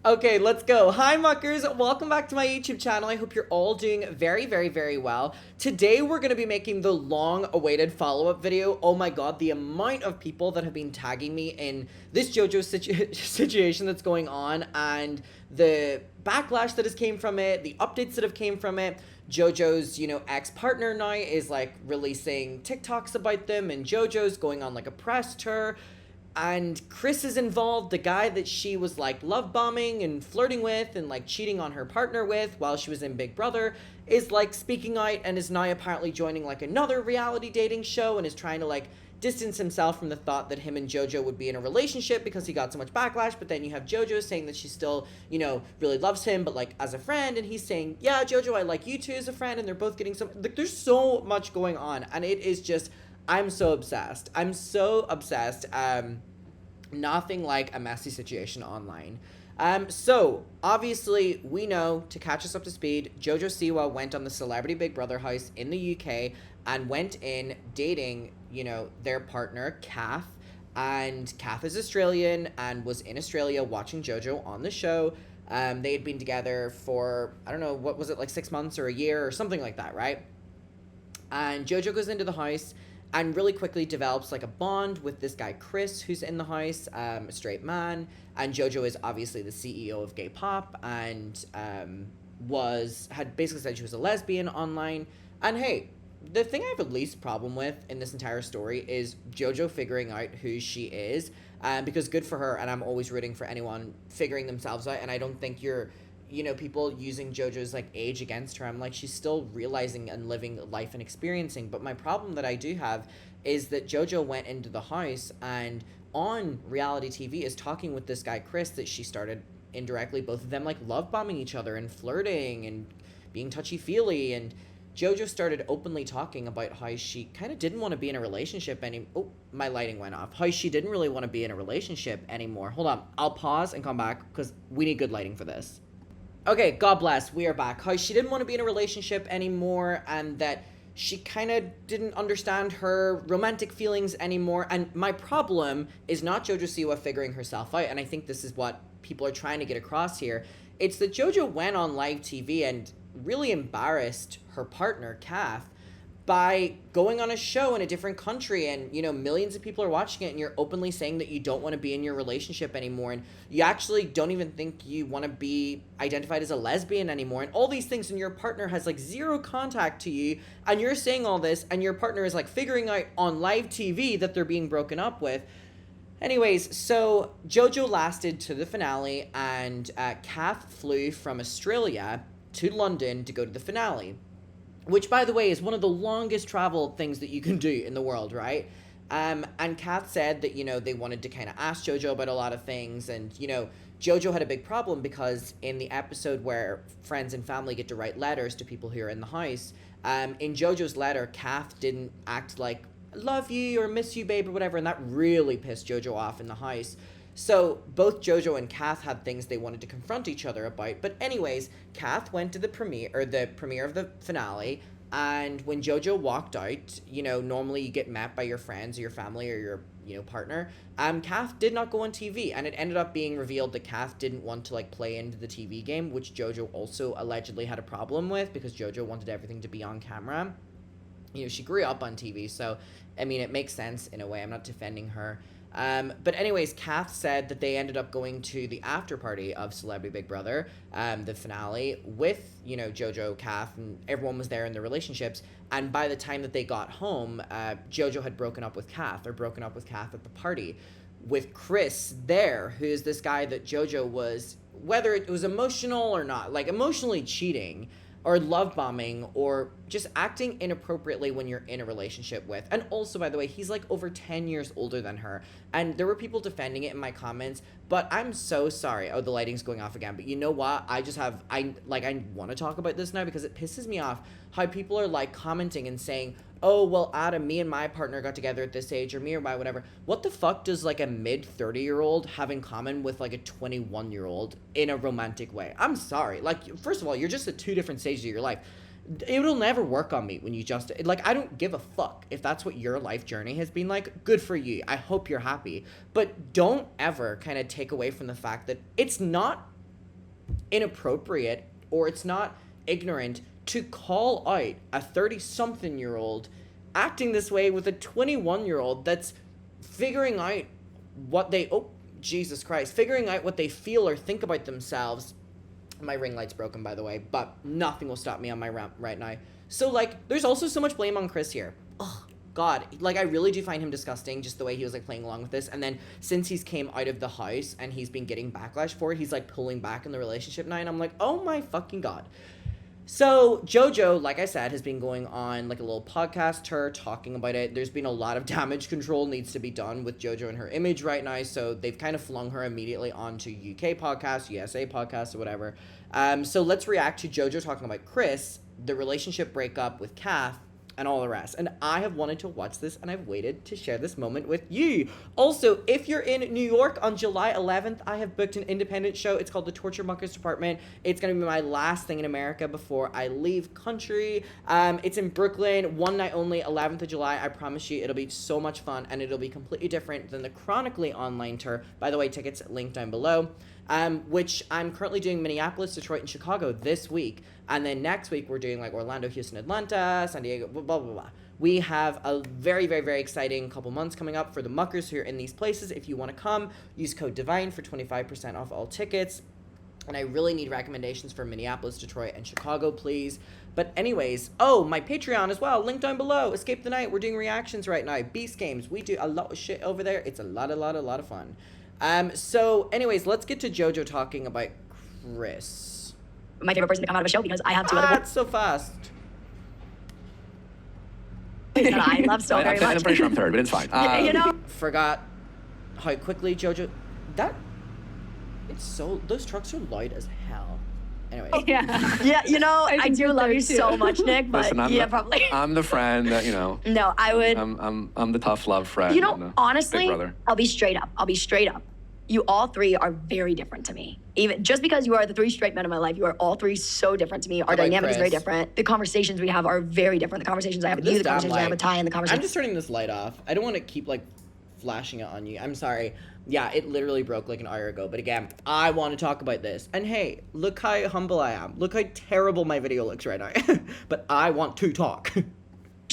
Okay, let's go. Hi, muckers. Welcome back to my YouTube channel. I hope you're all doing very, very, very well. Today, we're going to be making the long-awaited follow-up video. Oh my god, the amount of people that have been tagging me in this JoJo situation that's going on and the backlash that has came from it, the updates that have came from it. JoJo's, ex-partner now is, releasing TikToks about them, and JoJo's going on, a press tour. And Chris is involved, the guy that she was love bombing and flirting with and cheating on her partner with while she was in Big Brother, is speaking out and is now apparently joining another reality dating show and is trying to distance himself from the thought that him and JoJo would be in a relationship because he got so much backlash. But then you have JoJo saying that she still, really loves him, but as a friend, and he's saying, yeah, JoJo, I like you too as a friend, and they're both getting some, there's so much going on, and it is just, I'm so obsessed. Nothing like a messy situation online. So, obviously, we know, to catch us up to speed, JoJo Siwa went on the Celebrity Big Brother house in the UK and went in dating, their partner, Kath. And Kath is Australian and was in Australia watching JoJo on the show. They had been together for, I don't know, what was it, 6 months or a year or something like that, right? And JoJo goes into the house and really quickly develops a bond with this guy Chris, who's in the house, a straight man, and JoJo is obviously the CEO of Gay Pop, and had basically said she was a lesbian online. And hey, the thing I have the least problem with in this entire story is JoJo figuring out who she is, because good for her, and I'm always rooting for anyone figuring themselves out, and I don't think you're people using JoJo's age against her. I'm she's still realizing and living life and experiencing. But my problem that I do have is that JoJo went into the house and on reality TV is talking with this guy Chris that she started indirectly, both of them love bombing each other and flirting and being touchy-feely, and JoJo started openly talking about how she kind of didn't want to be in a relationship Oh, my lighting went off. How she didn't really want to be in a relationship anymore. Hold on, I'll pause and come back because we need good lighting for this. Okay, God bless, we are back. How she didn't want to be in a relationship anymore, and that she kind of didn't understand her romantic feelings anymore. And my problem is not JoJo Siwa figuring herself out, and I think this is what people are trying to get across here. It's that JoJo went on live TV and really embarrassed her partner, Kath, by going on a show in a different country, and millions of people are watching it, and you're openly saying that you don't want to be in your relationship anymore, and you actually don't even think you want to be identified as a lesbian anymore, and all these things, and your partner has zero contact to you, and you're saying all this, and your partner is figuring out on live TV that they're being broken up with. Anyways, so JoJo lasted to the finale, and Kath flew from Australia to London to go to the finale, which, by the way, is one of the longest travel things that you can do in the world, right? And Kath said that, they wanted to kind of ask JoJo about a lot of things. And, JoJo had a big problem because in the episode where friends and family get to write letters to people who are in the house, in JoJo's letter, Kath didn't act like, love you or miss you, babe, or whatever. And that really pissed JoJo off in the house. So both JoJo and Kath had things they wanted to confront each other about. But anyways, Kath went to the premiere of the finale, and when JoJo walked out, normally you get met by your friends or your family or your partner. Kath did not go on TV, and it ended up being revealed that Kath didn't want to play into the TV game, which JoJo also allegedly had a problem with because JoJo wanted everything to be on camera. She grew up on TV, so I mean it makes sense in a way. I'm not defending her. But anyways, Kath said that they ended up going to the after party of Celebrity Big Brother, the finale, with, JoJo, Kath, and everyone was there in their relationships. And by the time that they got home, JoJo had broken up with Kath at the party, with Chris there, who is this guy that JoJo was, whether it was emotional or not, emotionally cheating or love bombing or just acting inappropriately when you're in a relationship with. And also, by the way, he's over 10 years older than her. And there were people defending it in my comments, but I'm so sorry. Oh, the lighting's going off again. But you know what? I want to talk about this now because it pisses me off how people are commenting and saying, oh, well, Adam, me and my partner got together at this age, or me or my whatever. What the fuck does a mid 30-year-old have in common with a 21-year-old in a romantic way? I'm sorry. First of all, you're just at two different stages of your life. It'll never work on me when you just, I don't give a fuck if that's what your life journey has been like. Good for you. I hope you're happy. But don't ever kind of take away from the fact that it's not inappropriate or it's not ignorant to call out a 30-something-year-old acting this way with a 21-year-old that's figuring out what they, figuring out what they feel or think about themselves. My ring light's broken, by the way, but nothing will stop me on my ramp right now. So, like, there's also so much blame on Chris here. Oh, God. Like, I really do find him disgusting, just the way he was, like, playing along with this. And then, since he's came out of the house and he's been getting backlash for it, he's, like, pulling back in the relationship now, and I'm like, oh my fucking God. So, JoJo, like I said, has been going on, like, a little podcast tour talking about it. There's been a lot of damage control needs to be done with JoJo and her image right now, so they've kind of flung her immediately onto UK podcasts, USA podcasts, or whatever. So let's react to JoJo talking about Chris, the relationship breakup with Kath, and all the rest. And I have wanted to watch this, and I've waited to share this moment with you. Also, if you're in New York on July 11th, I have booked an independent show. It's called The Torture Muckers Department. It's going to be my last thing in America before I leave country. It's in Brooklyn, one night only, 11th of July. I promise you, it'll be so much fun, and it'll be completely different than the chronically online tour. By the way, tickets linked down below. Which I'm currently doing Minneapolis, Detroit, and Chicago this week. And then next week, we're doing like Orlando, Houston, Atlanta, San Diego, blah, blah, blah, blah. We have a very, very, very exciting couple months coming up for the muckers who are in these places. If you want to come, use code DIVINE for 25% off all tickets. And I really need recommendations for Minneapolis, Detroit, and Chicago, please. But anyways, my Patreon as well, link down below. Escape the Night, we're doing reactions right now. Beast Games, we do a lot of shit over there. It's a lot of fun. So anyways, let's get to JoJo talking about Chris. My favorite person to come out of a show because I have two other That's so fast. that I love so very much. I'm pretty sure I'm third, but it's fine. You know? Forgot how quickly JoJo... Those trucks are loud as hell. Anyways. Yeah, you know, I do love you so much, Nick, but Listen, probably. I'm the friend that, you know. No, I would... I'm the tough love friend. You know, honestly, big I'll be straight up. You all three are very different to me. Even just because you are the three straight men in my life, you are all three so different to me. Our dynamic is very different. The conversations we have are very different. The conversations I have with you, the conversations I have with Ty, and the conversations... I'm just turning this light off. I don't want to keep, like, flashing it on you. I'm sorry. Yeah, it literally broke like an hour ago. But again, I want to talk about this. And hey, look how humble I am. Look how terrible my video looks right now. But I want to talk.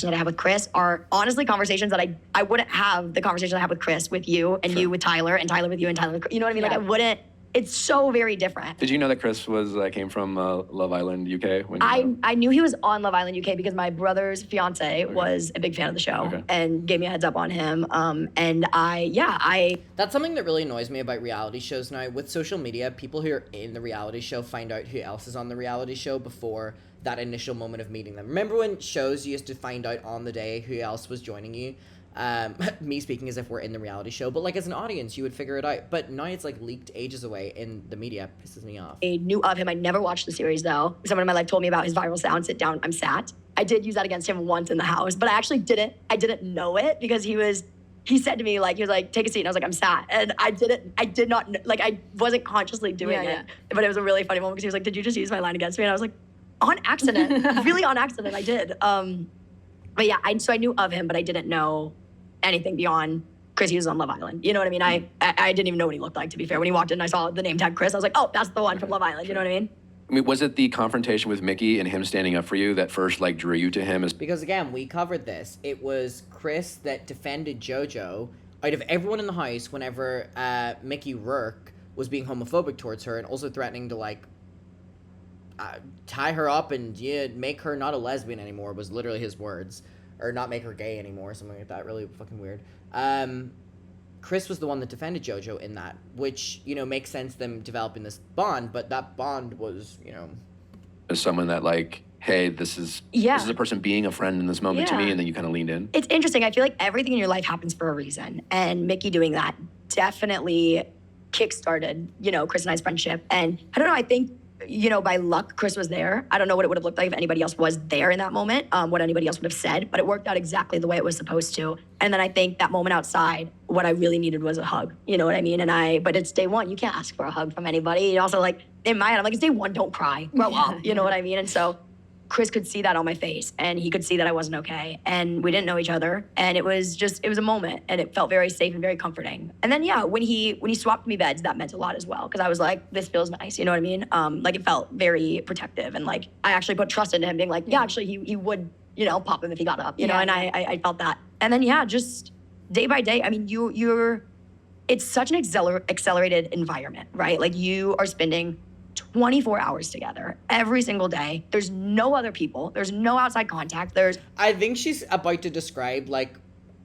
that I have with Chris are honestly conversations that I wouldn't have the conversation I have with Chris with you and you with Tyler and Tyler with you and Tyler. You know what I mean? Yeah. Like I wouldn't. It's so very different. Did you know that Chris came from Love Island UK? I knew he was on Love Island UK because my brother's fiance was a big fan of the show and gave me a heads up on him. And I That's something that really annoys me about reality shows now. With social media, people who are in the reality show find out who else is on the reality show before that initial moment of meeting them. Remember when shows you used to find out on the day who else was joining you? Me speaking as if we're in the reality show, but like as an audience, you would figure it out. But now it's like leaked ages away in the media. Pisses me off. I knew of him. I never watched the series though. Someone in my life told me about his viral sound, sit down, I'm sat. I did use that against him once in the house, but I actually didn't know it because he said to me, like, he was like, take a seat. And I was like, I'm sat. And I wasn't consciously doing it. But it was a really funny moment because he was like, did you just use my line against me? And I was like, on accident, really on accident, I did. But yeah, so I knew of him, but I didn't know anything beyond Chris. He was on Love Island. You know what I mean? I didn't even know what he looked like, to be fair. When he walked in, I saw the name tag Chris. I was like, oh, that's the one from Love Island. You know what I mean? I mean, was it the confrontation with Mickey and him standing up for you that first, like, drew you to him? Because, again, we covered this. It was Chris that defended JoJo out of everyone in the house whenever Mickey Rourke was being homophobic towards her and also threatening to, like, tie her up and make her not a lesbian anymore was literally his words. Or not make her gay anymore, something like that. Really fucking weird. Chris was the one that defended JoJo in that, which, makes sense them developing this bond, but that bond was, As someone that, like, hey, this is a person being a friend in this moment to me, and then you kind of leaned in. It's interesting. I feel like everything in your life happens for a reason. And Mickey doing that definitely kickstarted, Chris and I's friendship. And I don't know, I think, by luck, Chris was there. I don't know what it would have looked like if anybody else was there in that moment, what anybody else would have said, but it worked out exactly the way it was supposed to. And then I think that moment outside, what I really needed was a hug. You know what I mean? But it's day one. You can't ask for a hug from anybody. And also, like, in my head, I'm like, it's day one, don't cry. Grow up. You know what I mean? And so Chris could see that on my face, and he could see that I wasn't okay, and we didn't know each other, and it was a moment, and it felt very safe and very comforting. And then when he swapped me beds, that meant a lot as well, because I was like, this feels nice, you know what I mean? Like, it felt very protective, and like I actually put trust into him, being like, yeah, actually he would, pop him if he got up, you know, and I felt that. And then just day by day, I mean, it's such an accelerated environment, right? Like, you are spending 24 hours together every single day. There's no other people. There's no outside contact. I think she's about to describe, like,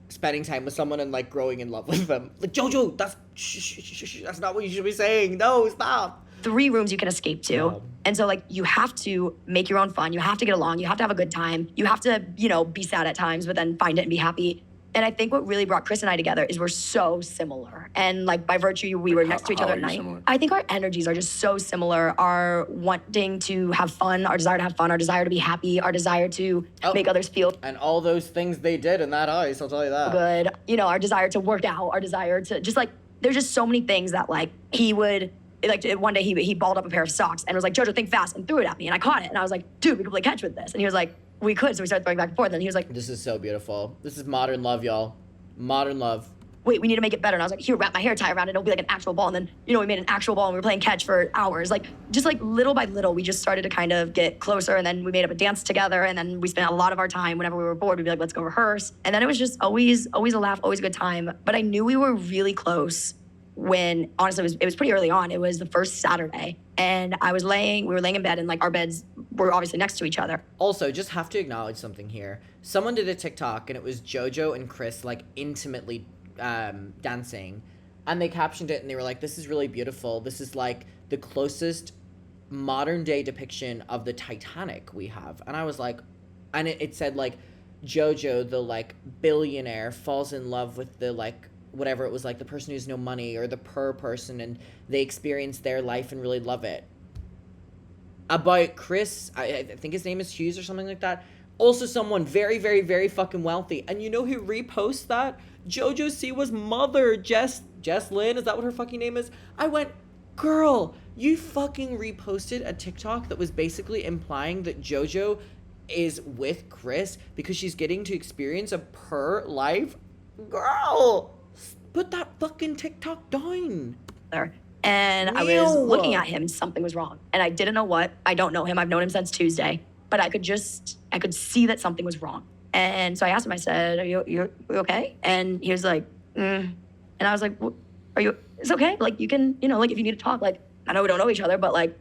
spending time with someone and, like, growing in love with them. Like, JoJo, that's not what you should be saying. No, stop. 3 rooms you can escape to. Wow. And so, like, you have to make your own fun. You have to get along. You have to have a good time. You have to, be sad at times, but then find it and be happy. And I think what really brought Chris and I together is we're so similar. And like, by virtue, we were next to each other at night. Similar? I think our energies are just so similar. Our wanting to have fun, our desire to have fun, our desire to be happy, our desire to make others feel. And all those things they did in that ice, I'll tell you that. Good. Our desire to work out, our desire to just like, there's just so many things that like, he would, like one day he balled up a pair of socks and was like, JoJo, think fast, and threw it at me. And I caught it. And I was like, dude, we could play catch with this. And he was like, we could. So we started throwing back and forth. And he was like, this is so beautiful. This is modern love, y'all. Modern love. Wait, we need to make it better. And I was like, here, wrap my hair tie around it. It'll be like an actual ball. And then, we made an actual ball and we were playing catch for hours. Like, just like little by little, we just started to kind of get closer. And then we made up a dance together. And then we spent a lot of our time, whenever we were bored, we'd be like, let's go rehearse. And then it was just always a laugh, always a good time. But I knew we were really close when, honestly, it was pretty early on. It was the first Saturday. And we were laying in bed, and like our beds were obviously next to each other. Also, just have to acknowledge something here. Someone did a TikTok, and it was JoJo and Chris like intimately dancing, and they captioned it, and they were like, "This is really beautiful. This is like the closest modern day depiction of the Titanic we have." And I was like, and it said like, JoJo, the like billionaire, falls in love with the like whatever it was, like the person who has no money, or the poor person, and they experience their life and really love it. About Chris, I think his name is Hughes or something like that. Also someone very, very, very fucking wealthy. And you know who reposts that? JoJo Siwa's mother, Jess Lynn, is that what her fucking name is? I went, girl, you fucking reposted a TikTok that was basically implying that JoJo is with Chris because she's getting to experience a per life. Girl, put that fucking TikTok down. And I was looking at him, something was wrong. And I didn't know what. I don't know him. I've known him since Tuesday. But I could see that something was wrong. And so I asked him, I said, are you okay? And he was like, And I was like, it's okay. Like, you can, like, if you need to talk, like, I know we don't know each other, but like,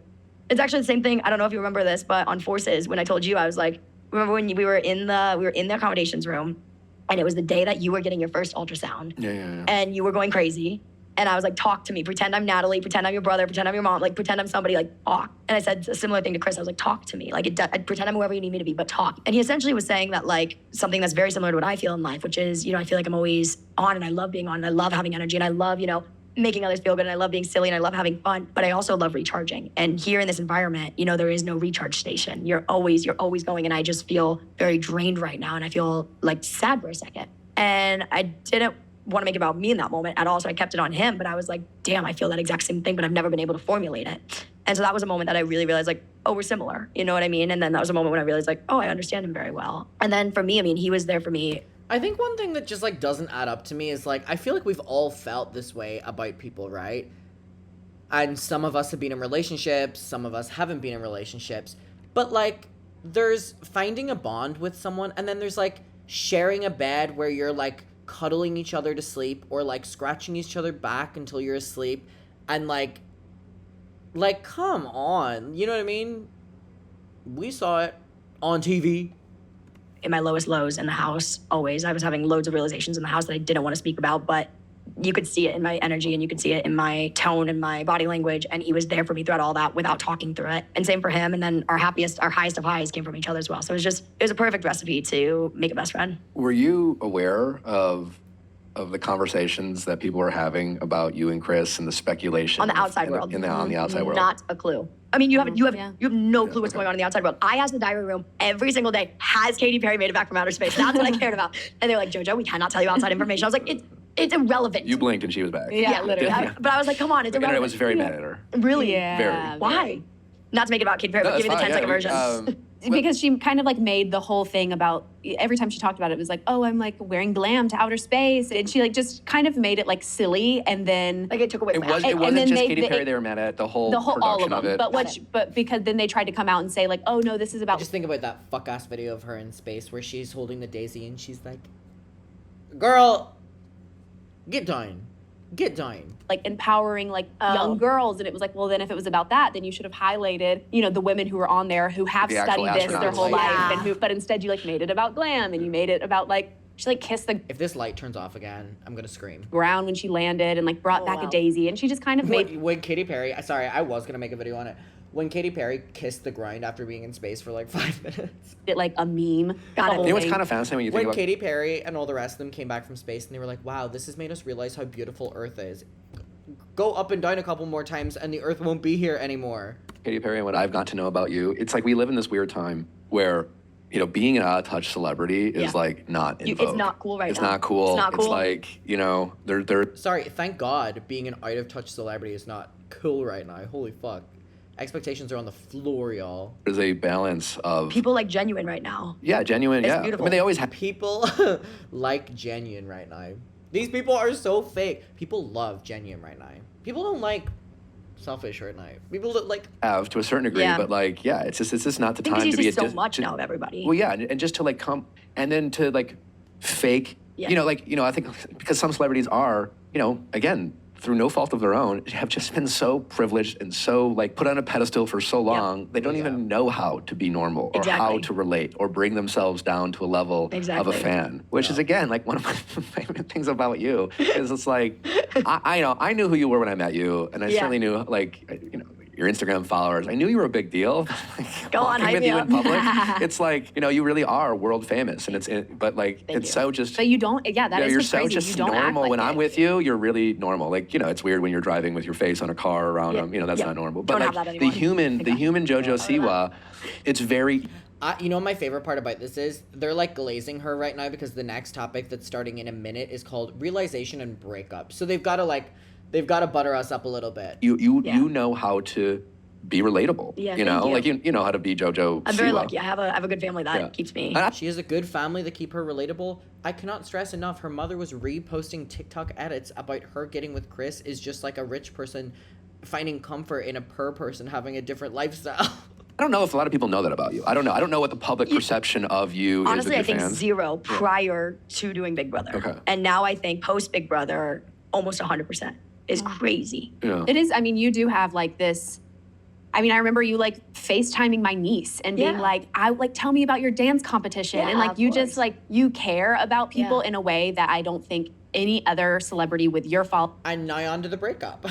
it's actually the same thing. I don't know if you remember this, but on Forces, when I told you, I was like, remember when we were in the accommodations room, and it was the day that you were getting your first ultrasound. Yeah. And you were going crazy. And I was like, talk to me. Pretend I'm Natalie. Pretend I'm your brother. Pretend I'm your mom. Like, pretend I'm somebody. Like, talk. And I said a similar thing to Chris. I was like, talk to me. Like, I'd pretend I'm whoever you need me to be, but talk. And he essentially was saying that, like, something that's very similar to what I feel in life, which is, I feel like I'm always on, and I love being on, and I love having energy, and I love, making others feel good, and I love being silly, and I love having fun, but I also love recharging. And here in this environment, there is no recharge station. You're always going, and I just feel very drained right now, and I feel like sad for a second. And I didn't want to make it about me in that moment at all, so I kept it on him, but I was like, damn, I feel that exact same thing, but I've never been able to formulate it. And so that was a moment that I really realized, like, oh, we're similar, you know what I mean? And then that was a moment when I realized, like, oh, I understand him very well. And then for me, I mean, he was there for me. I think one thing that just, like, doesn't add up to me is, like, I feel like we've all felt this way about people, right? And some of us have been in relationships, some of us haven't been in relationships, but, like, there's finding a bond with someone, and then there's, like, sharing a bed where you're, like, cuddling each other to sleep, or like scratching each other back until you're asleep, and like come on, you know what I mean? We saw it on TV. In my lowest lows in the house, always, I was having loads of realizations in the house that I didn't want to speak about, but you could see it in my energy, and you could see it in my tone and my body language, and he was there for me throughout all that without talking through it. And same for him. And then our highest of highs came from each other as well. So it was a perfect recipe to make a best friend. Were you aware of the conversations that people were having about you and Chris, and the speculation on the outside world? On the outside world, not a clue. I mean, you have no clue what's going on in the outside world. I asked the diary room every single day, has Katy Perry made it back from outer space? That's what I cared about. And they're like, JoJo, we cannot tell you outside information. I was like, it's irrelevant. You blinked and she was back. Yeah, literally. But I was like, come on, it's irrelevant. Internet was very mad at her. Really? Yeah. Very. Why? Not to make it about Katy Perry, but give me the 10-second version. because she kind of like made the whole thing about, every time she talked about it, it was like, oh, I'm like wearing glam to outer space. And she like just kind of made it like silly. And then Like it took away It from was. it. It and wasn't then just they- Katy they- Perry they were mad at. The whole all of production them. of it. But because then they tried to come out and say like, oh no, this is about Just think about that fuck ass video of her in space where she's holding the daisy and she's like, "Girl, get down, get down." like empowering like Oh. young girls. And it was like, well, then if it was about that, then you should have highlighted, you know, the women who were on there who have The actual studied this their astronauts. whole Yeah. life, and who, but instead you like made it about glam, and you made it about like she like kissed the If this light turns off again, I'm gonna scream. ground when she landed, and like brought Oh, back wow. a daisy, and she just kind of made When Katy Perry, sorry, I was gonna make a video on it. When Katy Perry kissed the ground after being in space for like 5 minutes. it like a meme. Got the it. whole You know what's thing. kind of fascinating when you think When about Katy Perry and all the rest of them came back from space and they were like, "Wow, this has made us realize how beautiful Earth is. Go up and down a couple more times and the Earth won't be here anymore." Katy Perry and what I've got to know about you. It's like we live in this weird time where, you know, being an out-of-touch celebrity is Yeah. like not in It's vogue. not cool right It's now. not cool. It's not cool. like, you know, they're Sorry, thank God being an out of touch celebrity is not cool right now. Holy fuck. Expectations are on the floor, y'all. there's a balance of People like genuine right now. yeah, genuine. It's Yeah, beautiful. I mean they always have. People like genuine right now. These people are so fake. People love genuine right now. People don't like selfish right now. People that like Have to a certain degree, Yeah. but like, yeah, it's just not the I think time you to be see a so dis- much to- now of everybody. Well, yeah, and just to like come and then to like fake, Yeah. you know, like, you know, I think because some celebrities are, you know, again, through no fault of their own, have just been so privileged and so like put on a pedestal for so long, they don't even know how to be normal or how Exactly. to relate or bring themselves down to a level of a Exactly. fan, which is again like one of my favorite things about you is it's like, I know, I knew who you were when I met you, and I Yeah. certainly knew like, you know, your Instagram followers. I knew you were a big deal. Go on, Walking hype with me you up. in public, it's like, you know, you really are world famous, and but like Thank it's you. so just. But you don't. Yeah, that you know, is you're what's so crazy. just You don't act normal. like When I'm it. with you, you're really normal. Like, you know, it's weird when you're driving with your face on a car around Yeah. them. You know, that's Yeah. not normal. But Don't have like that the anymore. human, Thank the God. human JoJo Siwa, it's very. you know, my favorite part about this is they're like glazing her right now because the next topic that's starting in a minute is called realization and breakup. So they've got to butter us up a little bit. You Yeah. know how to be relatable. Yeah, you know, thank you. like you know how to be JoJo. I'm very Siwa. lucky. I have a good family that Yeah. keeps me. And I- She has a good family that keep her relatable. I cannot stress enough, her mother was reposting TikTok edits about her getting with Chris is just like a rich person finding comfort in a poor person having a different lifestyle. I don't know if a lot of people know that about you. I don't know. I don't know what the public perception of you Honestly, I is with your think fans. 0 prior to doing Big Brother. Okay. And now I think post Big Brother, almost 100% is crazy. Yeah. It is. I mean, you do have like this. I mean, I remember you like FaceTiming my niece and being Yeah. like, "I like tell me about your dance competition," and Yeah, like of you course. just like you care about people Yeah. in a way that I don't think any other celebrity with your And now on to the breakup.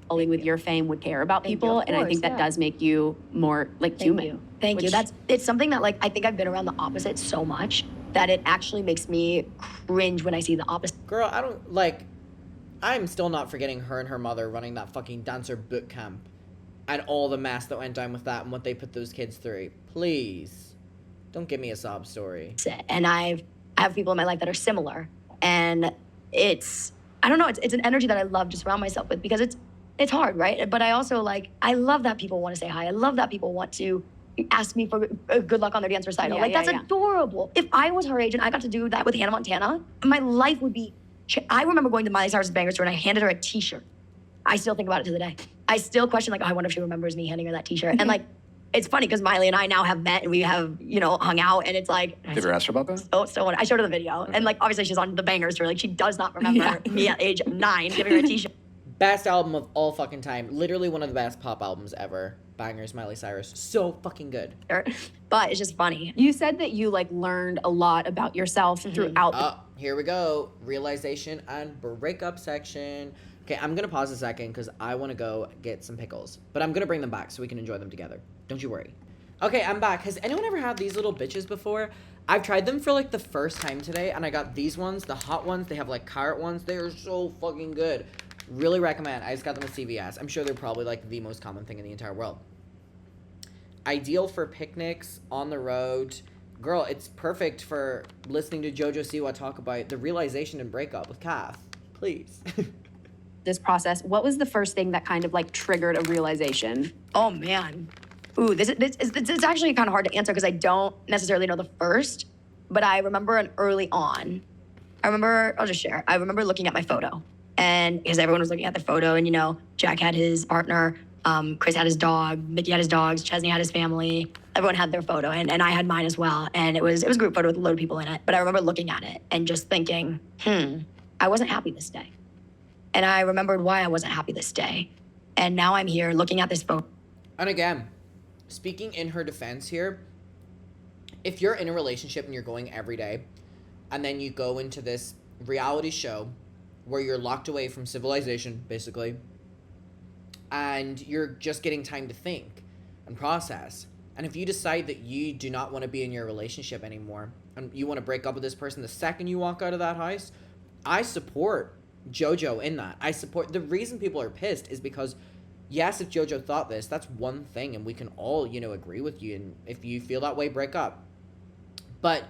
following, with your fame, would care about Thank you. people, Of and I course, think that yeah. does make you more like Thank human. you. Thank you. which- It's something that like I think I've been around the opposite so much that it actually makes me cringe when I see the opposite. Girl, I'm still not forgetting her and her mother running that fucking dancer boot camp and all the mess that went down with that and what they put those kids through. Please, don't give me a sob story. And I have people in my life that are similar, and it's I don't know. It's an energy that I love to surround myself with because it's hard, right? But I also I love that people want to say hi. I love that people want to ask me for good luck on their dance recital. Yeah, That's yeah. adorable. If I was her age and I got to do that with Hannah Montana, my life would be. I remember going to Miley Cyrus' Banger store and I handed her a T-shirt. I still think about it to the day. I still question oh, I wonder if she remembers me handing her that T-shirt. And it's funny because Miley and I now have met and we have hung out, and it's like. Have you ever asked her about that? So I showed her the video, and obviously she's on the Bangers tour. She does not remember me at age 9 giving her a T-shirt. Best album of all fucking time. Literally one of the best pop albums ever. Bangers, Miley Cyrus. So fucking good. But it's just funny. You said that you like learned a lot about yourself throughout the Here we go. Realization and breakup section. Okay, I'm gonna pause a second because I want to go get some pickles. But I'm gonna bring them back so we can enjoy them together. Don't you worry. Okay, I'm back. Has anyone ever had these little bitches before? I've tried them for the first time today, and I got these ones, the hot ones. They have carrot ones. They are so fucking good. Really recommend. I just got them at CVS. I'm sure they're probably the most common thing in the entire world. Ideal for picnics, on the road. Girl, it's perfect for listening to JoJo Siwa talk about the realization and breakup with Kath. Please. this process. What was the first thing that kind of triggered a realization? Oh man, Ooh, it's actually kind of hard to answer because I don't necessarily know the first, but I remember I'll just share. I remember looking at my photo, and because everyone was looking at the photo, and Jack had his partner, Chris had his dog, Mickey had his dogs, Chesney had his family. Everyone had their photo, and I had mine as well. And it was a group photo with a load of people in it. But I remember looking at it and just thinking, I wasn't happy this day. And I remembered why I wasn't happy this day. And now I'm here looking at this photo. And again, speaking in her defense here, if you're in a relationship and you're going every day, and then you go into this reality show where you're locked away from civilization, basically, and you're just getting time to think and process. And if you decide that you do not want to be in your relationship anymore, and you want to break up with this person the second you walk out of that house, I support JoJo in that. The reason people are pissed is because, yes, if JoJo thought this, that's one thing, and we can all, agree with you. And if you feel that way, break up. But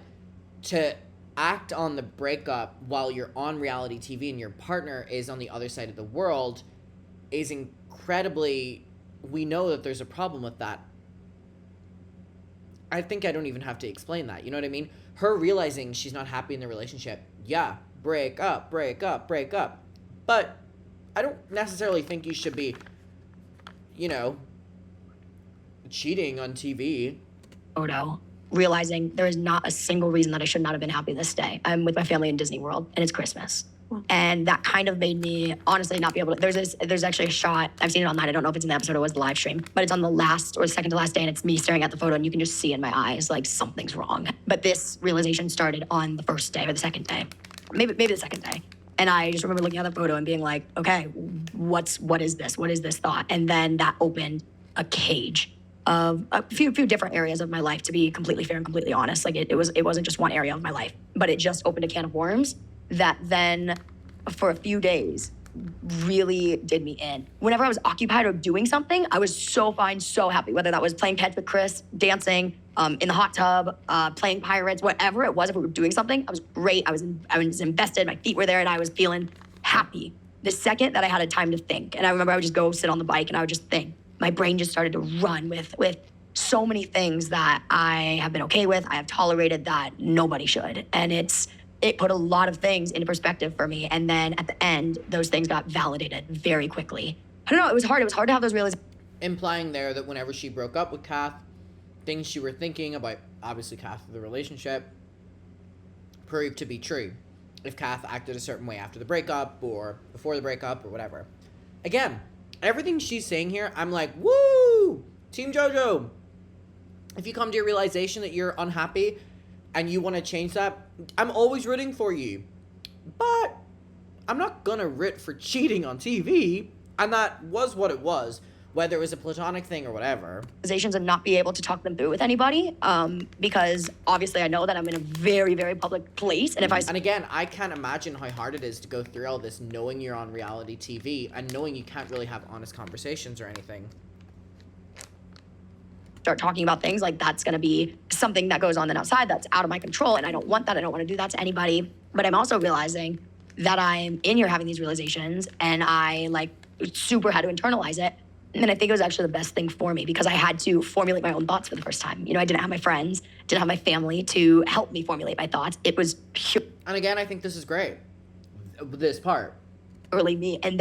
to act on the breakup while you're on reality TV and your partner is on the other side of the world is incredibly, we know that there's a problem with that. I think I don't even have to explain that. You know what I mean? Her realizing she's not happy in the relationship. Yeah, break up. But I don't necessarily think you should be, cheating on TV. Photo, realizing there is not a single reason that I should not have been happy this day. I'm with my family in Disney World, and it's Christmas. And that kind of made me honestly not be able to. There's actually a shot, I've seen it online, I don't know if it's in the episode or was the live stream, but it's on the last or second to last day, and it's me staring at the photo, and you can just see in my eyes like something's wrong. But this realization started on the first day or the second day, maybe the second day. And I just remember looking at the photo and being like, okay, what is this? What is this thought? And then that opened a cage of a few different areas of my life, to be completely fair and completely honest. Like it wasn't just one area of my life, but it just opened a can of worms that then for a few days really did me in. Whenever I was occupied or doing something, I was so fine, so happy, whether that was playing pets with Chris, dancing, in the hot tub, playing pirates, whatever it was. If we were doing something, I was great. I was invested, my feet were there, and I was feeling happy. The second that I had a time to think, and I remember I would just go sit on the bike and I would just think, my brain just started to run with so many things that I have been okay with, I have tolerated that nobody should. And it put a lot of things into perspective for me. And then at the end, those things got validated very quickly. I don't know, it was hard. It was hard to have those realizations. Implying there that whenever she broke up with Kath, things she were thinking about, obviously Kath, the relationship, proved to be true. If Kath acted a certain way after the breakup or before the breakup or whatever. Again, everything she's saying here, I'm like, woo! Team JoJo! If you come to your realization that you're unhappy and you want to change that, I'm always rooting for you. But I'm not gonna root for cheating on TV. And that was what it was, whether it was a platonic thing or whatever. And not be able to talk them through with anybody, because obviously I know that I'm in a very, very public place. And And again, I can't imagine how hard it is to go through all this knowing you're on reality TV and knowing you can't really have honest conversations or anything. Start talking about things, like that's gonna be something that goes on then outside that's out of my control, and I don't want that. I don't wanna do that to anybody. But I'm also realizing that I'm in here having these realizations, and I super had to internalize it. And I think it was actually the best thing for me, because I had to formulate my own thoughts for the first time. I didn't have my friends, didn't have my family to help me formulate my thoughts. It was pure. And again, I think this is great. This part. Purely me. And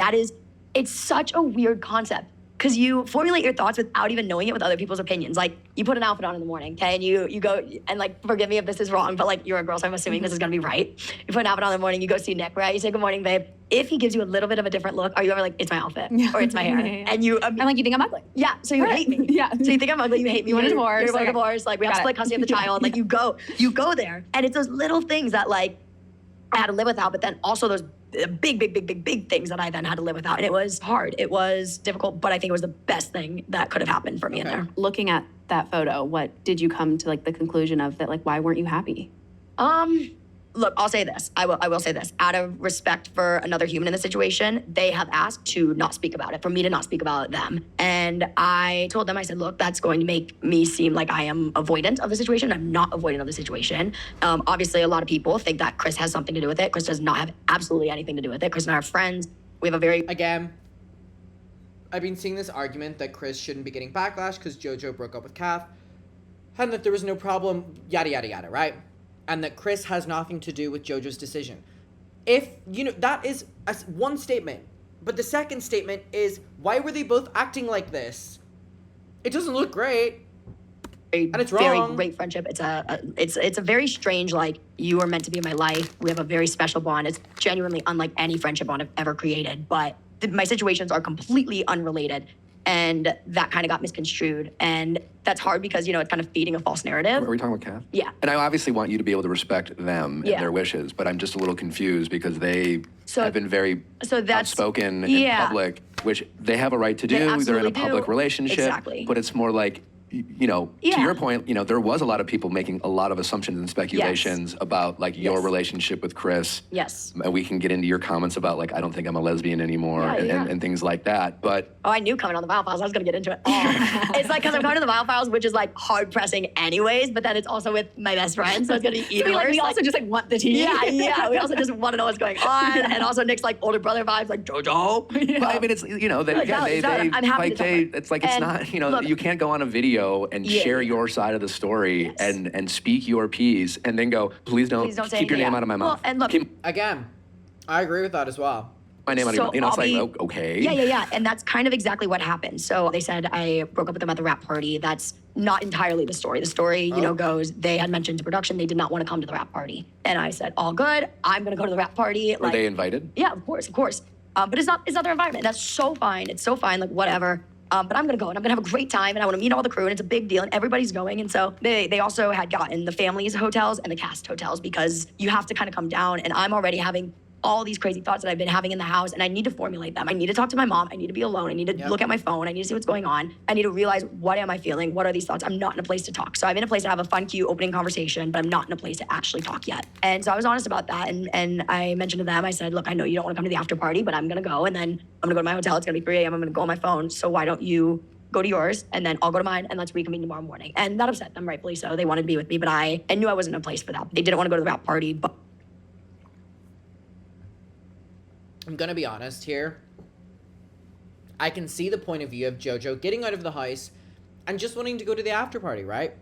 it's such a weird concept, because you formulate your thoughts without even knowing it with other people's opinions. Like, you put an outfit on in the morning, okay, and you go, and forgive me if this is wrong, but you're a girl, so I'm assuming this is gonna be right. You put an outfit on in the morning, you go see Nick, right? You say, good morning, babe. If he gives you a little bit of a different look, are you ever like, it's my outfit, or it's my hair? Yeah. And you, I'm like, you think I'm ugly? yeah, so you hate me. Yeah. So you think I'm ugly, you hate me. You want a divorce. You want a Okay. divorce, we have to split custody of the child. You go there. And it's those little things that I had to live without, but then also those big things that I then had to live without. And it was hard. It was difficult, but I think it was the best thing that could have happened for me in there. Looking at that photo, what did you come to the conclusion of that? Why weren't you happy? Look, I'll say this. I will say this. Out of respect for another human in the situation, they have asked to not speak about it, for me to not speak about them. And I told them, I said, look, that's going to make me seem like I am avoidant of the situation. I'm not avoidant of the situation. Obviously, a lot of people think that Chris has something to do with it. Chris does not have absolutely anything to do with it. Chris and I are friends. We have a very... Again, I've been seeing this argument that Chris shouldn't be getting backlash because JoJo broke up with Kath, and that there was no problem, yada, yada, yada, right? And that Chris has nothing to do with JoJo's decision. If, that is one statement. But the second statement is, why were they both acting like this? It doesn't look great. And it's very wrong. great friendship. It's a very strange, like, you are meant to be in my life. We have a very special bond. It's genuinely unlike any friendship bond I've ever created. But my situations are completely unrelated. And that kind of got misconstrued. And that's hard because, it's kind of feeding a false narrative. Are we talking about Kath? Yeah. And I obviously want you to be able to respect them and their wishes, but I'm just a little confused because they have been very outspoken in public, which they have a right to do. They're in a public relationship. Exactly. But it's more like, to your point, there was a lot of people making a lot of assumptions and speculations about, like, your relationship with Chris. Yes. And we can get into your comments about, like, I don't think I'm a lesbian anymore and things like that. But I knew coming on the Vial Files, I was going to get into it all. It's like, because I'm coming to the Vial Files, which is, like, hard pressing anyways, but then it's also with my best friend, so it's going to be even worse. We also just, like, want the tea. Yeah. We also just want to know what's going on. And also Nick's, like, older brother vibes, like, JoJo. But I mean, it's, I'm happy to it's like, it's not, look, you can't go on a video and share your side of the story and speak your piece and then go, please don't say keep your anything, name out of my mouth. Well, and look, Again, I agree with that as well. My name out of your mouth. It's like, okay. Yeah. And that's kind of exactly what happened. So they said I broke up with them at the rap party. That's not entirely the story. The story, goes, they had mentioned to production they did not want to come to the rap party. And I said, all good. I'm going to go to the rap party. Were they invited? Yeah, of course. But it's not their environment. That's so fine. It's so fine, like, whatever. But I'm gonna go and I'm gonna have a great time and I wanna meet all the crew and it's a big deal and everybody's going. And so they also had gotten the families hotels and the cast hotels because you have to kind of come down and I'm already having all these crazy thoughts that I've been having in the house and I need to formulate them. I need to talk to my mom. I need to be alone. I need to look at my phone. I need to see what's going on. I need to realize, what am I feeling? What are these thoughts? I'm not in a place to talk. So I'm in a place to have a fun, cute opening conversation, but I'm not in a place to actually talk yet. And so I was honest about that. And I mentioned to them, I said, look, I know you don't want to come to the after party, but I'm going to go. And then I'm going to go to my hotel. It's going to be 3 a.m. I'm going to go on my phone. So why don't you go to yours and then I'll go to mine and let's reconvene tomorrow morning. And that upset them, rightfully so. They wanted to be with me, but I knew I wasn't in a place for that. They didn't want to go to the rap party, but I'm gonna be honest here. I can see the point of view of JoJo getting out of the house and just wanting to go to the after party, right?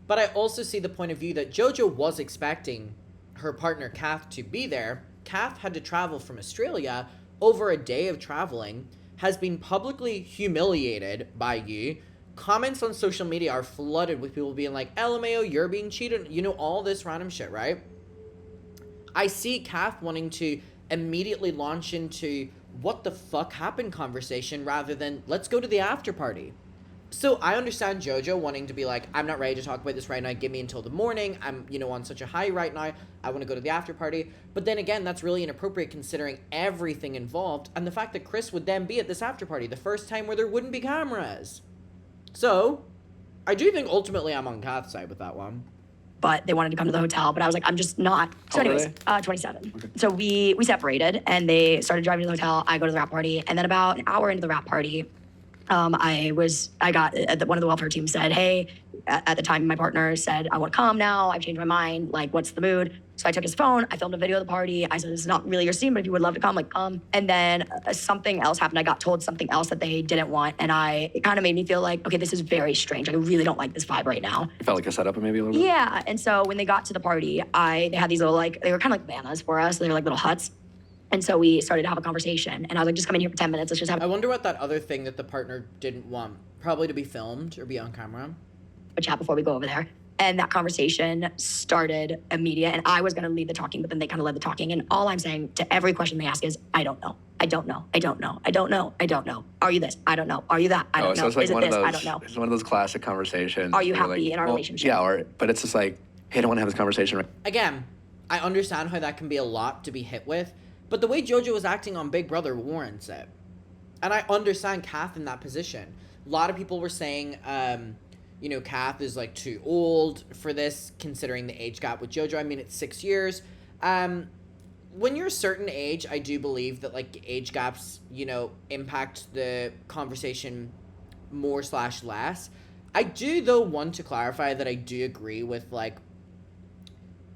But I also see the point of view that JoJo was expecting her partner Kath to be there. Kath had to travel from Australia, over a day of traveling, has been publicly humiliated by you. Comments on social media are flooded with people being like, LMAO, you're being cheated. All this random shit, right? I see Kath wanting to immediately launch into what the fuck happened conversation rather than let's go to the after party. So I understand JoJo wanting to be like, I'm not ready to talk about this right now. Give me until the morning. I'm, on such a high right now. I want to go to the after party. But then again, that's really inappropriate considering everything involved and the fact that Chris would then be at this after party, the first time where there wouldn't be cameras. So I do think ultimately I'm on Kath's side with that one. But they wanted to come to the hotel, but I was like, I'm just not. So anyways, 27. Okay. So we separated and they started driving to the hotel. I go to the rap party. And then about an hour into the rap party, one of the welfare team said, hey, at the time my partner said, I want to come now. I've changed my mind. Like, what's the mood? So I took his phone. I filmed a video of the party. I said, this is not really your scene, but if you would love to come, like, come. And then something else happened. I got told something else that they didn't want. And it kind of made me feel like, okay, this is very strange. Like, I really don't like this vibe right now. It felt like a setup maybe a little bit? Yeah. And so when they got to the party, they had these little, like, they were kind of like vanas for us. They were like little huts. And so we started to have a conversation. And I was like, just come in here for 10 minutes. Let's just have I wonder what that other thing that the partner didn't want. Probably to be filmed or be on camera. a chat before we go over there. And that conversation started immediate. And I was going to lead the talking, but then they kind of led the talking. And all I'm saying to every question they ask is, I don't know. I don't know. I don't know. I don't know. I don't know. Are you this? I don't know. Are you that? I don't know. So it's like is it one this? of those, I don't know. it's one of those classic conversations. Are you happy like, in our relationship? Yeah, but it's just like, hey, I don't want to have this conversation right. Again, I understand how that can be a lot to be hit with, but the way JoJo was acting on Big Brother warrants it. And I understand Kath in that position. A lot of people were saying, Kath is like too old for this, considering the age gap with JoJo. I mean, it's 6 years. When you're a certain age, I do believe that like age gaps, impact the conversation more/less. I do though want to clarify that I do agree with like,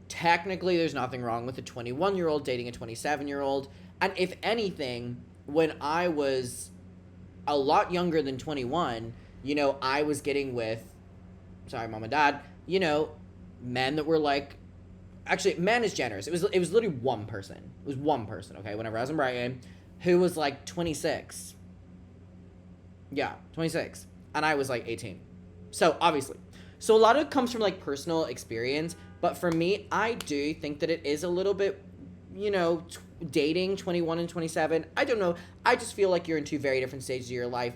technically there's nothing wrong with a 21-year-old dating a 27-year-old. And if anything, when I was a lot younger than 21, you know, I was getting with, sorry, mom and dad, you know, men that were like, actually, man is generous. It was literally one person. It was one person, okay, whenever I was in Brighton, who was like 26. Yeah, 26. And I was like 18. So, obviously. So, a lot of it comes from like personal experience. But for me, I do think that it is a little bit, you know, dating 21 and 27. I don't know. I just feel like you're in two very different stages of your life.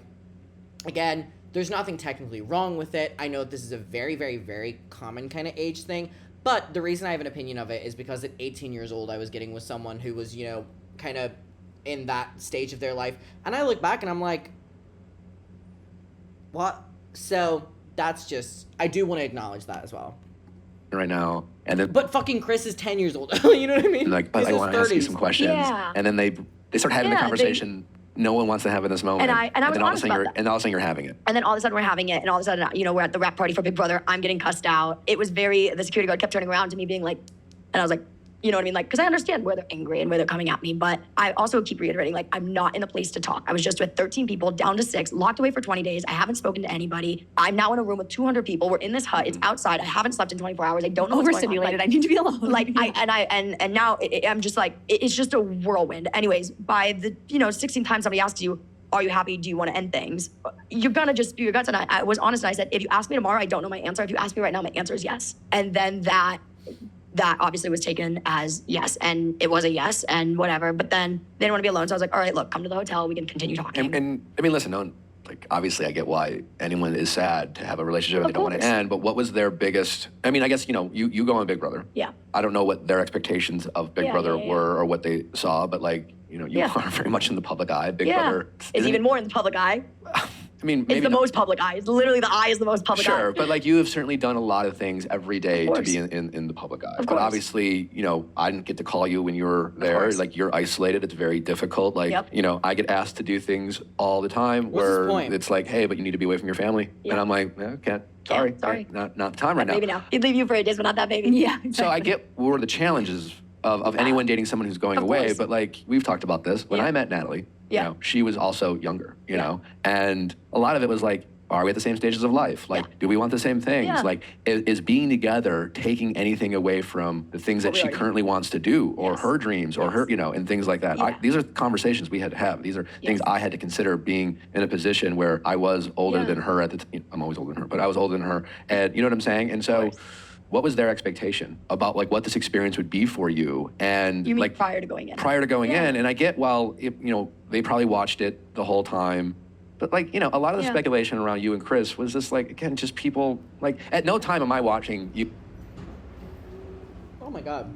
Again, there's nothing technically wrong with it. I know this is a very, very, very common kind of age thing. But the reason I have an opinion of it is because at 18 years old, I was getting with someone who was, you know, kind of in that stage of their life. And I look back and I'm like, what? So that's just, I do want to acknowledge that as well. Right now, and then But fucking Chris is 10 years old. You know what I mean? like, but He's I in his want to ask you 30s. some questions, Yeah. and then they start having the Yeah, conversation no one wants to have in this moment. And I was then all of a honest sudden about you're, that. and all of a sudden you're having it. And then all of a sudden we're having it, and all of a sudden, you know, we're at the rap party for Big Brother. I'm getting cussed out. It was the security guard kept turning around to me being like, and I was like, you know what I mean? Like, because I understand where they're angry and where they're coming at me, but I also keep reiterating, like, I'm not in a place to talk. I was just with 13 people, down to 6, locked away for 20 days. I haven't spoken to anybody. I'm now in a room with 200 people. We're in this hut. It's outside. I haven't slept in 24 hours. I don't know what's going on. Overstimulated. Like, I need to be alone. like and now I'm just like, it's just a whirlwind. Anyways, by the 16th time somebody asks you, are you happy? Do you want to end things? You're gonna just spew your guts. And I was honest and I said, if you ask me tomorrow, I don't know my answer. If you ask me right now, my answer is yes. And then that obviously was taken as yes, and it was a yes, and whatever. But then they didn't want to be alone, so I was like, all right, look, come to the hotel. We can continue talking. And I mean, listen, no one, like, obviously I get why anyone is sad to have a relationship and Of they don't want to course. end, but what was their biggest, I mean, I guess, you know, you go on Big Brother. Yeah. I don't know what their expectations of Big Yeah, Brother yeah, yeah. were or what they saw, but like, you know, you Yeah. are very much in the public eye. Big Yeah, Brother. it's isn't- even more in the public eye. I mean, It's maybe the not- most public eye. It's literally the eye is the most public eye. Sure, but like you have certainly done a lot of things every day Of to be course. in the public eye. Of But course. obviously, you know, I didn't get to call you when you were there. course. Like you're isolated. It's very difficult. Like, Yep. you know, I get asked to do things all the time What's his where point? it's like, hey, but you need to be away from your family. Yeah. And I'm like, no, can't. Sorry. sorry. Can't. Not the time right That baby now. now. He'd leave you for a days, but not that baby. Yeah. So I get what are the challenges of anyone dating someone who's going Of away, course. but like we've talked about this. When Yeah. I met Natalie, Yeah. you know, she was also younger, you Yeah. know, and a lot of it was like, are we at the same stages of life? Like, Yeah. do we want the same things? Yeah. Like, is being together taking anything away from the things that What we she already- currently wants to do or Yes. her dreams or her, you know, and things like that? Yeah. These are conversations we had to have. These are things Yes. I had to consider being in a position where I was older Yeah. than her at the time. I'm always older than her, but I was older than her. And you know what I'm saying? And so, course. what was their expectation about like what this experience would be for you? And You mean like prior to going in? prior to going Yeah. in, and I get, well, you know, they probably watched it the whole time. But like, you know, a lot of the Yeah. speculation around you and Chris was just like, again, just people, like, at no time am I watching you. Oh my god.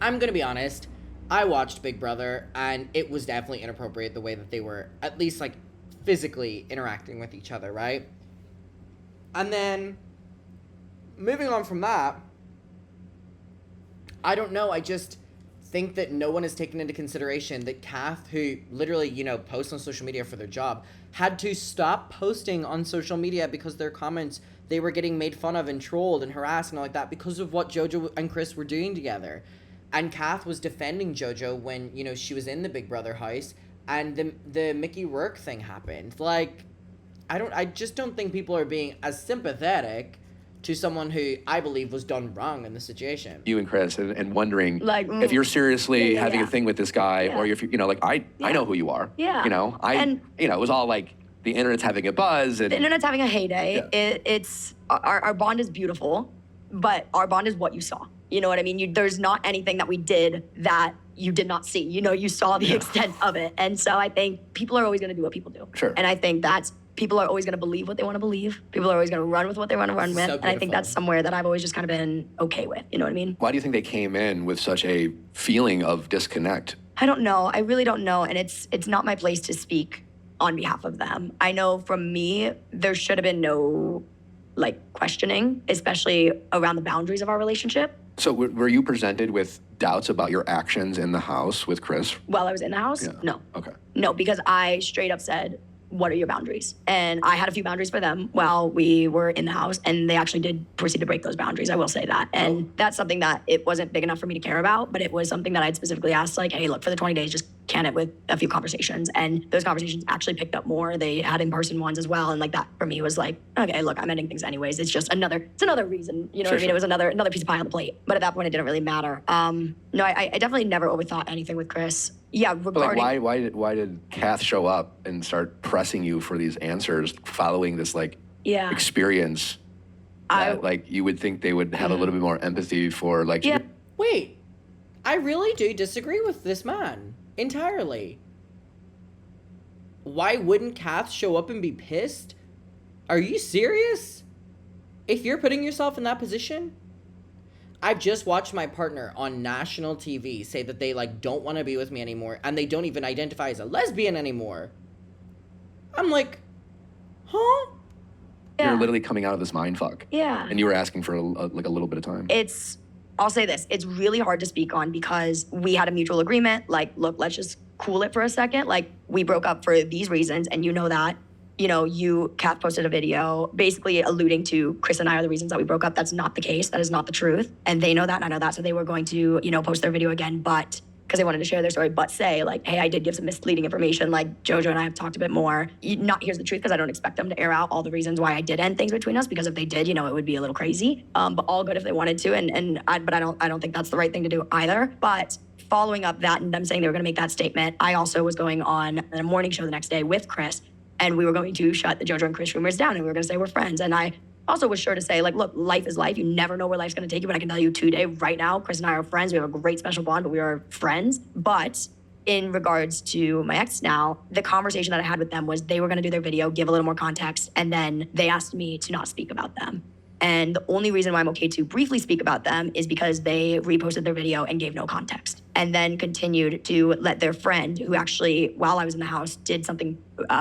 I'm gonna be honest. I watched Big Brother, and it was definitely inappropriate the way that they were, at least like physically interacting with each other, right? And then, moving on from that, I don't know. I just think that no one has taken into consideration that Kath, who literally, you know, posts on social media for their job, had to stop posting on social media because their comments, they were getting made fun of and trolled and harassed and all like that because of what JoJo and Chris were doing together. And Kath was defending JoJo when, you know, she was in the Big Brother house and the Mickey Rourke thing happened. Like, I just don't think people are being as sympathetic to someone who I believe was done wrong in the situation. You and Chris, and wondering Like, if you're seriously yeah, having yeah. a thing with this guy, Yeah. or if you know, like I know who you are. Yeah. You know, And- you know, it was all like the internet's having a buzz, and The internet's having a heyday. Yeah. It's our bond is beautiful, but our bond is what you saw. You know what I mean? There's not anything that we did that you did not see. You know, you saw the extent of it. And so I think people are always going to do what people do. Sure. And I think people are always going to believe what they want to believe. People are always going to run with what they want to run with. So And I think beautiful. that's somewhere that I've always just kind of been okay with. You know what I mean? why do you think they came in with such a feeling of disconnect? I don't know. I really don't know. And it's not my place to speak on behalf of them. I know from me, there should have been no like questioning, especially around the boundaries of our relationship. So were you presented with doubts about your actions in the house with Chris? While I was in the house? Yeah. No. Okay. No, because I straight up said, what are your boundaries? And I had a few boundaries for them while we were in the house, and they actually did proceed to break those boundaries. I will say that. And that's something that it wasn't big enough for me to care about, but it was something that I'd specifically asked, like, hey, look, for the 20 days, just candid with a few conversations, and those conversations actually picked up more. They had in-person ones as well, and like that for me was like, okay, look, I'm ending things anyways. It's just another reason, you know what I mean? It was another piece of pie on the plate. But at that point, it didn't really matter. No, I definitely never overthought anything with Chris. Yeah, regarding Why did Kath show up and start pressing you for these answers following this experience? That, you would think they would have a little bit more empathy for Wait, I really do disagree with this man entirely. Why wouldn't Kath show up and be pissed? Are you serious? If you're putting yourself in that position? I've just watched my partner on national TV say that they don't want to be with me anymore, and they don't even identify as a lesbian anymore. I'm like, huh? You're literally coming out of this mindfuck. Yeah. And you were asking for a little bit of time. I'll say this, it's really hard to speak on because we had a mutual agreement. Like, look, let's just cool it for a second. Like, we broke up for these reasons, and you know that. You know, Kath posted a video basically alluding to Chris and I are the reasons that we broke up. That's not the case. That is not the truth. And they know that, and I know that. So they were going to, post their video again, but because they wanted to share their story, but say hey, I did give some misleading information. Like JoJo and I have talked a bit more. Here's the truth, because I don't expect them to air out all the reasons why I did end things between us, because if they did, it would be a little crazy. But all good if they wanted to, but I don't think that's the right thing to do either. But following up that and them saying they were going to make that statement, I also was going on a morning show the next day with Chris, and we were going to shut the JoJo and Chris rumors down, and we were going to say we're friends. And I also was sure to say, look, life is life. You never know where life's going to take you. But I can tell you today, right now, Chris and I are friends. We have a great special bond, but we are friends. But in regards to my ex now, the conversation that I had with them was they were going to do their video, give a little more context, and then they asked me to not speak about them. And the only reason why I'm okay to briefly speak about them is because they reposted their video and gave no context, and then continued to let their friend, who actually, while I was in the house, did something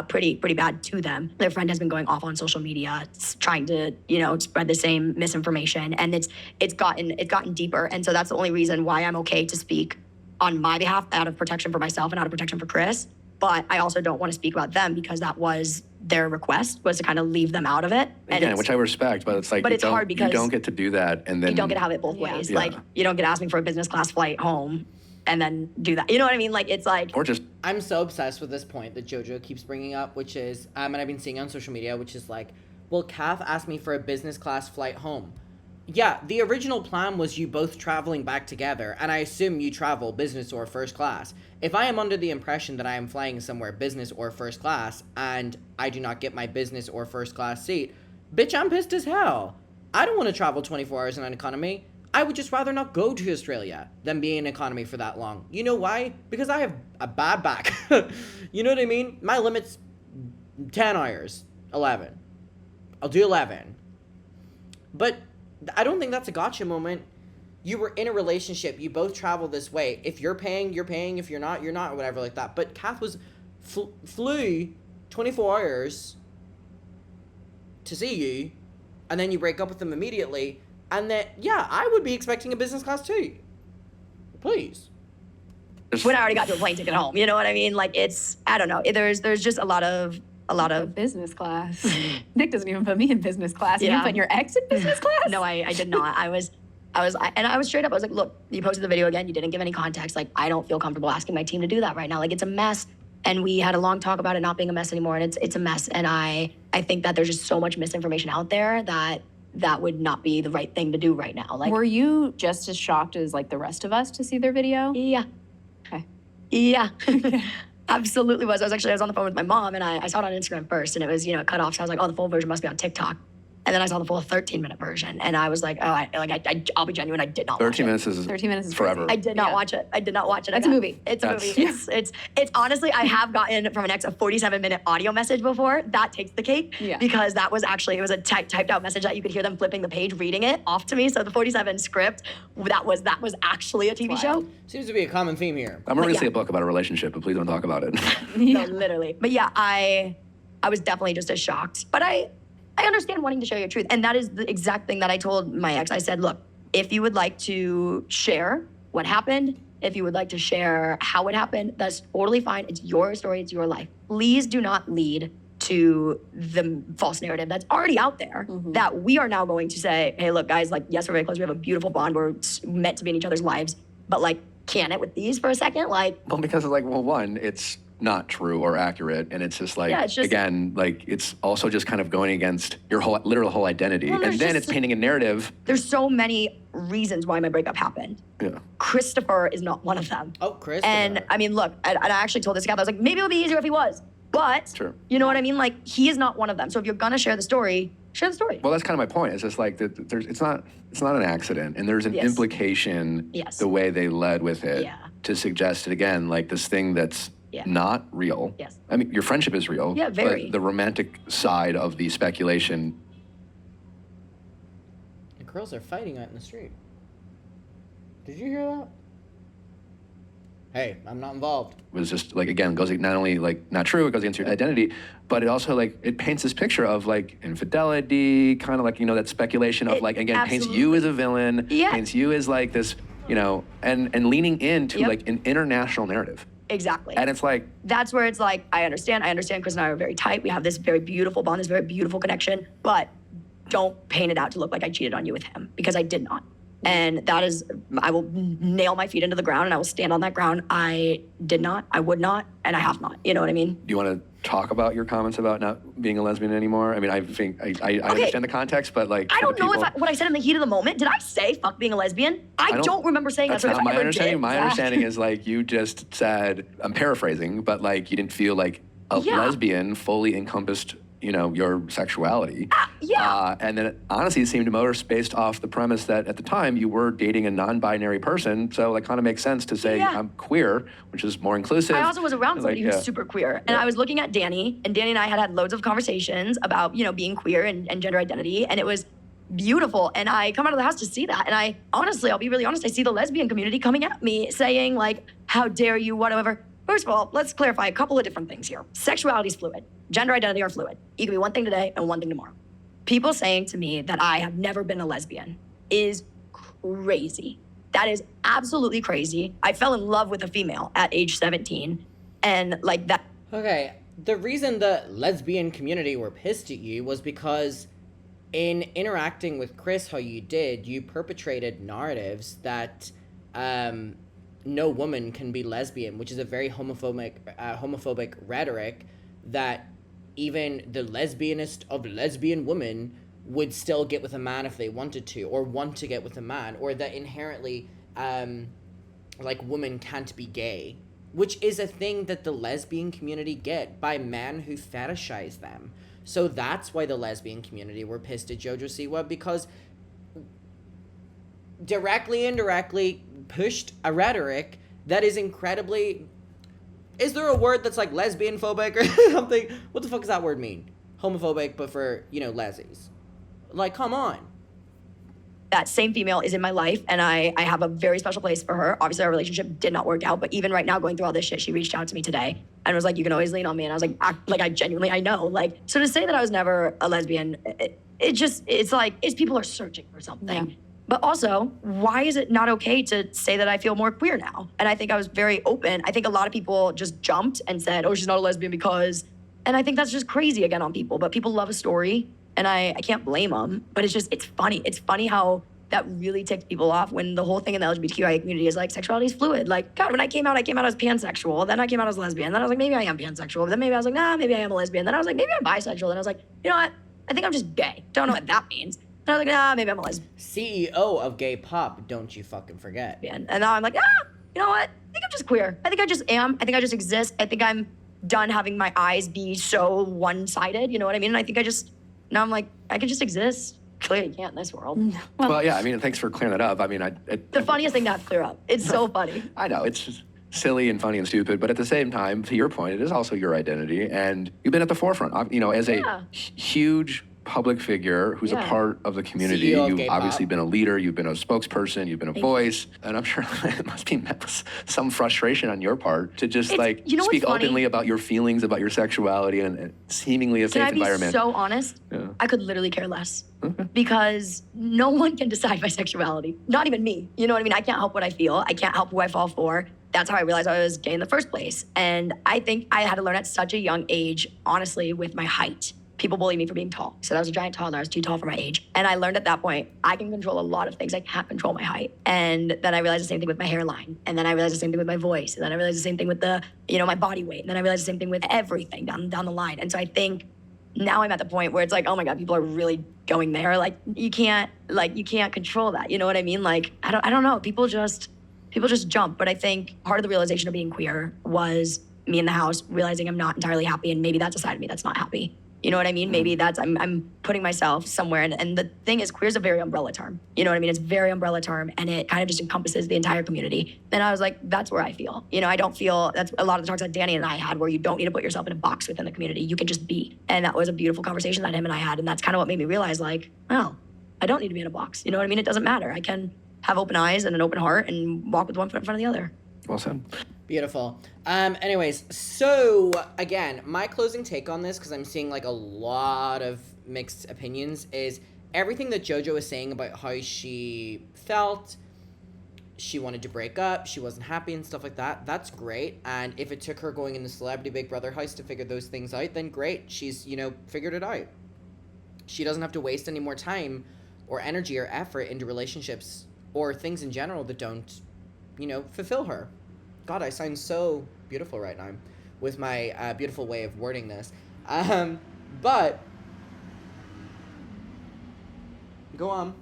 pretty bad to them. Their friend has been going off on social media, trying to, spread the same misinformation, and it's gotten deeper. And so that's the only reason why I'm okay to speak on my behalf, out of protection for myself and out of protection for Chris. But I also don't want to speak about them because that was their request, was to kind of leave them out of it. And again, which I respect, but it's but it's hard because you don't get to do that, and then you don't get to have it both ways. Yeah. You don't get to ask me for a business class flight home and then do that. You know what I mean? Or just. I'm so obsessed with this point that JoJo keeps bringing up, which is, and I've been seeing on social media, which is well, Kath asked me for a business class flight home. Yeah, the original plan was you both traveling back together, and I assume you travel business or first class. If I am under the impression that I am flying somewhere business or first class, and I do not get my business or first class seat, bitch, I'm pissed as hell. I don't want to travel 24 hours in an economy. I would just rather not go to Australia than be in economy for that long. You know why? Because I have a bad back. You know what I mean? My limit's 10 hours, 11. I'll do 11. But I don't think that's a gotcha moment. You were in a relationship. You both travel this way. If you're paying, you're paying. If you're not, or whatever like that. But Kath flew 24 hours to see you, and then you break up with them immediately. And then, yeah, I would be expecting a business class too. Please. When I already got to a plane ticket home, you know what I mean? I don't know. There's just a lot of business class. Nick doesn't even put me in business class. Yeah. You put your ex in business class? No, I did not. I was straight up. I was like, look, you posted the video again. You didn't give any context. I don't feel comfortable asking my team to do that right now. It's a mess. And we had a long talk about it not being a mess anymore. And it's a mess. And I think that there's just so much misinformation out there that would not be the right thing to do right now. Were you just as shocked as the rest of us to see their video? Yeah. Okay. Yeah. Absolutely was. I was on the phone with my mom, and I saw it on Instagram first, and it was, cut off. So I was like, oh, the full version must be on TikTok. And then I saw the full 13-minute version, and I was like, oh, I'll be genuine, I did not watch it. 13 minutes is forever. I did not watch it. I did not watch it. That's a movie. It's a movie. It's honestly, I have gotten from an ex a 47-minute audio message before. That takes the cake. Yeah. Because that was actually, it was a typed out message that you could hear them flipping the page, reading it off to me. So the 47 script, that was actually a TV show. Seems to be a common theme here. I'm ready to see a book about a relationship, but please don't talk about it. No, literally. But yeah, I was definitely just as shocked. But I understand wanting to share your truth. And that is the exact thing that I told my ex. I said, look, if you would like to share what happened, if you would like to share how it happened, that's totally fine. It's your story, it's your life. Please do not lead to the false narrative that's already out there, that we are now going to say, hey, look, guys, yes, we're very close. We have a beautiful bond. We're meant to be in each other's lives. But can it with these for a second? Like, Well, because it's like, well, one, it's not true or accurate, and it's just like, Yeah, it's just- again, like it's also just kind of going against your whole identity, Well, and there's then just it's painting a narrative. there's so many reasons why my breakup happened. Yeah. Christopher is not one of them. Oh, Chris. And I mean, look, and I actually told this guy, I was like, maybe it would be easier if he was. But, Sure. you know what I mean? Like, he is not one of them. So if you're gonna share the story, share the story. Well, that's kind of my point. It's just like that. It's not an accident, and there's an Yes. implication. Yes. The way they led with it Yeah. to suggest it again, like this thing that's Yeah. not real. Yes. I mean, your friendship is real. Yeah, very. But the romantic side of the speculation. The girls are fighting out in the street. Did you hear that? Hey, I'm not involved. Was just like, again, goes not only like not true, it goes against your identity, but it also like it paints this picture of like infidelity, kind of like, you know, that speculation of It like, again, paints you as a villain, Yeah. paints you as like this, you know, and leaning into Yep. like an international narrative. Exactly. And it's like, That's where it's like, I understand. Chris and I are very tight. We have this very beautiful bond, this very beautiful connection, but don't paint it out to look like I cheated on you with him, because I did not. And that is, I will nail my feet into the ground and I will stand on that ground. I did not, I would not, and I have not. You know what I mean? do you want to talk about your comments about not being a lesbian anymore? I mean, I think I understand the context, but like, I for the don't know if people- what I said in the heat of the moment. Did I say fuck being a lesbian? I don't remember saying that. That's So if not I my ever understanding. did, My Zach- understanding is like you just said, I'm paraphrasing, but like you didn't feel like a Yeah. lesbian fully encompassed, you know, your sexuality. yeah. And then it honestly seemed to motor based off the premise that at the time you were dating a non-binary person, so that kind of makes sense to say Yeah. I'm queer, which is more inclusive. I also was around Like, somebody who's yeah. super queer. And I was looking at Danny, and Danny and I had loads of conversations about, you know, being queer and gender identity. And it was beautiful. And I come out of the house to see that. And I honestly, I'll be really honest, I see the lesbian community coming at me saying, like, how dare you, whatever. First of all, let's clarify a couple of different things here. Sexuality is fluid. Gender identity are fluid. You can be one thing today and one thing tomorrow. People saying to me that I have never been a lesbian is crazy. That is absolutely crazy. I fell in love with a female at age 17. And like that. Okay, the reason the lesbian community were pissed at you was because in interacting with Chris, how you did, you perpetrated narratives that no woman can be lesbian, which is a very homophobic rhetoric that even the lesbianist of lesbian women would still get with a man if they wanted to, or want to get with a man, or that inherently like women can't be gay, which is a thing that the lesbian community get by men who fetishize them. So that's why the lesbian community were pissed at JoJo Siwa, because directly, indirectly pushed a rhetoric that is incredibly... Is there a word that's like lesbian phobic or something? What the fuck does that word mean? Homophobic, but for, you know, lesies. Like, come on. That same female is in my life, and I have a very special place for her. Obviously, our relationship did not work out, but even right now, going through all this shit, she reached out to me today and was like, you can always lean on me. And I was like, I genuinely, I know. Like, so to say that I was never a lesbian, it's like, people are searching for something. Yeah. But also, why is it not okay to say that I feel more queer now? And I think I was very open. I think a lot of people just jumped and said, oh, she's not a lesbian because, and I think that's just crazy again on people. But people love a story, and I can't blame them. But it's funny. It's funny how that really ticks people off when the whole thing in the LGBTQIA community is like, sexuality is fluid. Like, God, when I came out as pansexual. Then I came out as lesbian. Then I was like, maybe I am pansexual. Then maybe I was like, nah, maybe I am a lesbian. Then I was like, maybe I'm bisexual. Then I was like, you know what? I think I'm just gay. Don't know what that means. And I was like, nah, maybe I'm a lesbian. CEO of gay pop, don't you fucking forget. And now I'm like, you know what? I think I'm just queer. I think I just am. I think I just exist. I think I'm done having my eyes be so one-sided. You know what I mean? And I think now I'm like, I can just exist. Clearly you can't in this world. Well, yeah, I mean, thanks for clearing that up. I mean, The funniest thing to have to clear up. It's so funny. I know, it's just silly and funny and stupid, but at the same time, to your point, it is also your identity, and you've been at the forefront. You know, as a huge public figure who's a part of the community, CEO of you've gay obviously pop. been a leader, you've been a spokesperson, you've been a voice, and I'm sure it must be met with some frustration on your part to just You know speak what's funny? openly about your feelings, about your sexuality, and seemingly a Can safe I be environment. so honest? Yeah. I could literally care less because no one can decide my sexuality. Not even me. You know what I mean? I can't help what I feel. I can't help who I fall for. That's how I realized I was gay in the first place. And I think I had to learn at such a young age, honestly, with my height. people bullied me for being tall. So I was a giant toddler. I was too tall for my age. And I learned at that point, I can control a lot of things. I can't control my height. And then I realized the same thing with my hairline. And then I realized the same thing with my voice. And then I realized the same thing with my body weight. And then I realized the same thing with everything down the line. And so I think now I'm at the point where it's like, oh my God, people are really going there. Like you can't control that. You know what I mean? Like, I don't know. People just jump. But I think part of the realization of being queer was me in the house realizing I'm not entirely happy. And maybe that's a side of me that's not happy. You know what I mean? Maybe that's, I'm putting myself somewhere. And the thing is, queer is a very umbrella term. You know what I mean? It's a very umbrella term, and it kind of just encompasses the entire community. And I was like, that's where I feel. You know, I don't feel, that's a lot of the talks that Danny and I had, where you don't need to put yourself in a box within the community. You can just be. And that was a beautiful conversation that him and I had. And that's kind of what made me realize, like, well, I don't need to be in a box. You know what I mean? It doesn't matter. I can have open eyes and an open heart and walk with one foot in front of the other. Well said. Beautiful. Anyways, so again, my closing take on this, because I'm seeing like a lot of mixed opinions, is everything that JoJo was saying about how she felt, she wanted to break up, she wasn't happy and stuff like that. That's great. And if it took her going in the Celebrity Big Brother house to figure those things out, then great. She's, figured it out. She doesn't have to waste any more time or energy or effort into relationships or things in general that don't, fulfill her. God, I sound so beautiful right now with my beautiful way of wording this. But go on.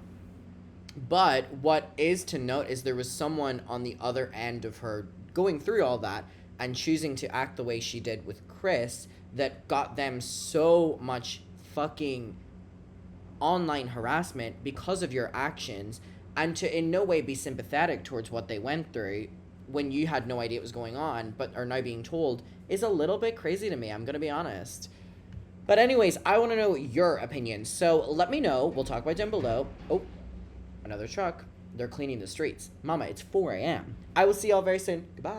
But what is to note is there was someone on the other end of her going through all that and choosing to act the way she did with Chris that got them so much fucking online harassment because of your actions, and to in no way be sympathetic towards what they went through when you had no idea what was going on, but are now being told, is a little bit crazy to me. I'm going to be honest. But anyways, I want to know your opinion. So let me know. We'll talk about it down below. Oh, another truck. They're cleaning the streets. Mama, it's 4 a.m. I will see y'all very soon. Goodbye.